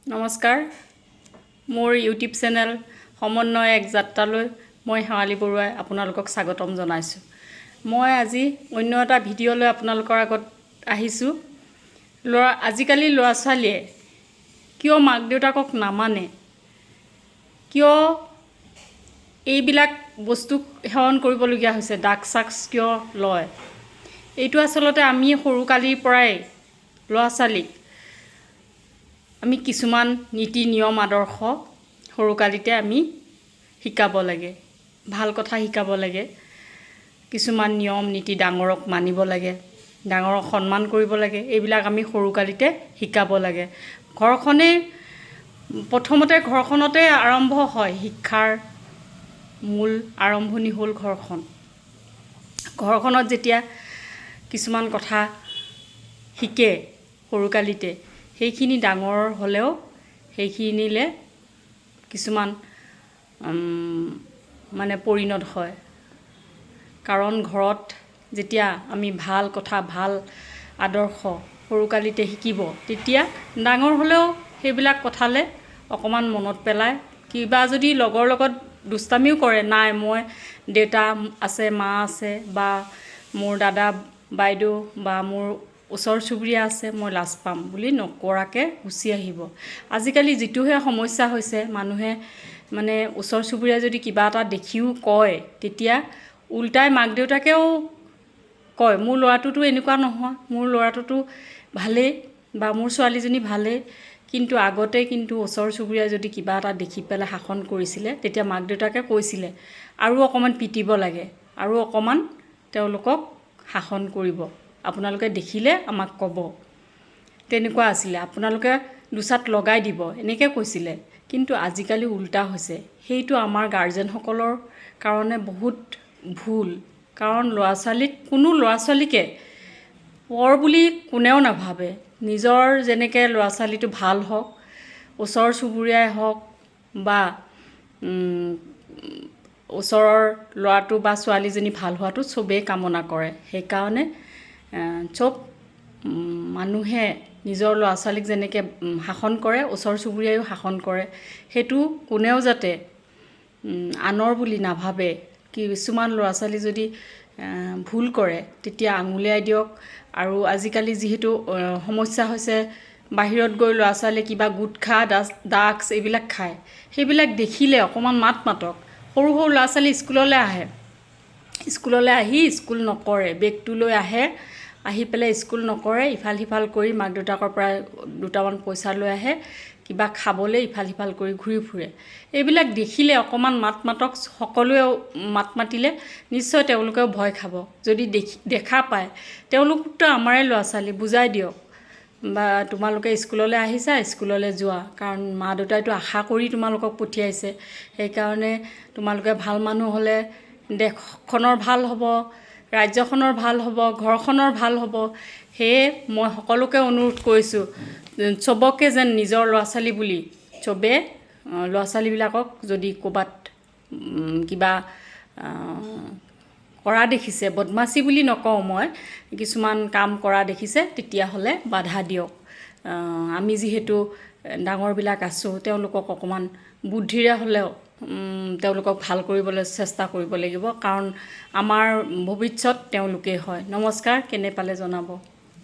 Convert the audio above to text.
নমস্কাৰ মোৰ YouTube channel সমন্বয় এক যাত্ৰালৈ মই শেৱালী বৰুৱাই আপোনালোকক স্বাগতম জনাইছোঁ। মই আজি অন্য এটা ভিডিঅ' লৈ আপোনালোকৰ আগত আহিছোঁ। আজিকালি ল'ৰা ছোৱালীয়ে কিয় মাক দেউতাকক নামানে, কিয় এইবিলাক বস্তু সেৱন কৰিবলগীয়া হৈছে, ড্ৰাগছ চাগছ কিয় লয়, এইটো আচলতে আমি সৰুকালিৰ পৰাই ল'ৰা ছোৱালীক আমি কিছুমান নীতি নিয়ম আদৰ্শ সৰুকালিতে আমি শিকাব লাগে, ভাল কথা শিকাব লাগে। কিছুমান নিয়ম নীতি, ডাঙৰক মানিব লাগে, ডাঙৰক সন্মান কৰিব লাগে, এইবিলাক আমি সৰুকালিতে শিকাব লাগে। প্ৰথমতে ঘৰখনতে আৰম্ভ হয়, শিক্ষাৰ মূল আৰম্ভণি হ'ল ঘৰখন। ঘৰখনত যেতিয়া কিছুমান কথা শিকে সৰুকালিতে, সেইখিনি ডাঙৰ হ'লেও সেইখিনিলে কিছুমান পৰিণত হয়। কাৰণ ঘৰত যেতিয়া আমি ভাল কথা, ভাল আদৰ্শ সৰুকালিতে শিকিব, তেতিয়া ডাঙৰ হ'লেও সেইবিলাক কথালে অকণমান মনত পেলায়। কিবা যদি লগৰ লগত দুষ্টামিও কৰে, নাই মই দেউতা আছে, মা আছে, বা মোৰ দাদা বাইদেউ বা মোৰ ওচৰ চুবুৰীয়া আছে, মই লাজ পাম বুলি নকৰাকৈ গুচি আহিব। আজিকালি যিটোহে সমস্যা হৈছে, মানুহে ওচৰ চুবুৰীয়া যদি কিবা এটা দেখিও কয়, তেতিয়া উল্টাই মাক দেউতাকেও কয়, মোৰ ল'ৰাটোতো এনেকুৱা নহয়, মোৰ ল'ৰাটোতো ভালেই বা মোৰ ছোৱালীজনী ভালেই। কিন্তু আগতে ওচৰ চুবুৰীয়া যদি কিবা এটা দেখি পেলাই শাসন কৰিছিলে, তেতিয়া মাক দেউতাকে কৈছিলে আৰু অকণমান পিটিব লাগে, আৰু অকণমান তেওঁলোকক শাসন কৰিব, আপোনালোকে দেখিলে আমাক ক'ব, তেনেকুৱা আছিলে, আপোনালোকে দুচাট লগাই দিব, এনেকৈ কৈছিলে। কিন্তু আজিকালি উল্টা হৈছে। সেইটো আমাৰ গাৰ্জেনসকলৰ কাৰণে বহুত ভুল। কাৰণ কোনো ল'ৰা ছোৱালীকে পৰ বুলি কোনেও নাভাবে। নিজৰ যেনেকৈ ল'ৰা ছোৱালীটো ভাল হওক, ওচৰ চুবুৰীয়াই হওক বা ওচৰৰ ল'ৰাটো বা ছোৱালীজনী ভাল হোৱাটো চবেই কামনা কৰে। সেইকাৰণে চব মানুহে নিজৰ ল'ৰা ছোৱালীক যেনেকৈ শাসন কৰে, ওচৰ চুবুৰীয়াইও শাসন কৰে। সেইটো কোনেও যাতে আনৰ বুলি নাভাবে। কিছুমান ল'ৰা ছোৱালী যদি ভুল কৰে, তেতিয়া আঙুলিয়াই দিয়ক। আৰু আজিকালি যিহেতু সমস্যা হৈছে, বাহিৰত গৈ ল'ৰা ছোৱালীয়ে কিবা গুটখা, ড্ৰাগছ এইবিলাক খায়, সেইবিলাক দেখিলে অকণমান মাতক। সৰু সৰু ল'ৰা ছোৱালী স্কুললৈ আহি স্কুল নকৰে, বেগটো লৈ আহি পেলাই স্কুল নকৰে, ইফাল সিফাল কৰি মাক দেউতাকৰ পৰা দুটামান পইচা লৈ আহে, কিবা খাবলৈ ইফাল সিফাল কৰি ঘূৰি ফুৰে। এইবিলাক দেখিলে অকণমান মাতক। সকলোৱে মাত মাতিলে নিশ্চয় তেওঁলোকেও ভয় খাব। যদি দেখা পায়, তেওঁলোকতো আমাৰে ল'ৰা ছোৱালী, বুজাই দিয়ক, বা তোমালোকে স্কুললৈ আহিছা, স্কুললৈ যোৱা, কাৰণ মা দেউতাইতো আশা কৰি তোমালোকক পঠিয়াইছে। সেইকাৰণে তোমালোকে ভাল মানুহ হ'লে দেশখনৰ ভাল হ'ব, ৰাজ্যখনৰ ভাল হ'ব, ঘৰখনৰ ভাল হ'ব। সেয়ে মই সকলোকে অনুৰোধ কৰিছোঁ, চবকে যেন নিজৰ ল'ৰা ছোৱালী বুলি চবে ল'ৰা ছোৱালীবিলাকক যদি ক'ৰবাত কিবা কৰা দেখিছে, বদমাচি বুলি নকওঁ মই, কিছুমান কাম কৰা দেখিছে, তেতিয়াহ'লে বাধা দিয়ক। আমি যিহেতু ডাঙৰবিলাক আছোঁ, তেওঁলোকক অকণমান বুদ্ধিৰে হ'লেও তেওঁলোকক ভাল কৰিবলৈ চেষ্টা কৰিব লাগিব। কাৰণ আমাৰ ভৱিষ্যত তেওঁলোকেই হয়। নমস্কাৰ, কেনে পালে জনাব।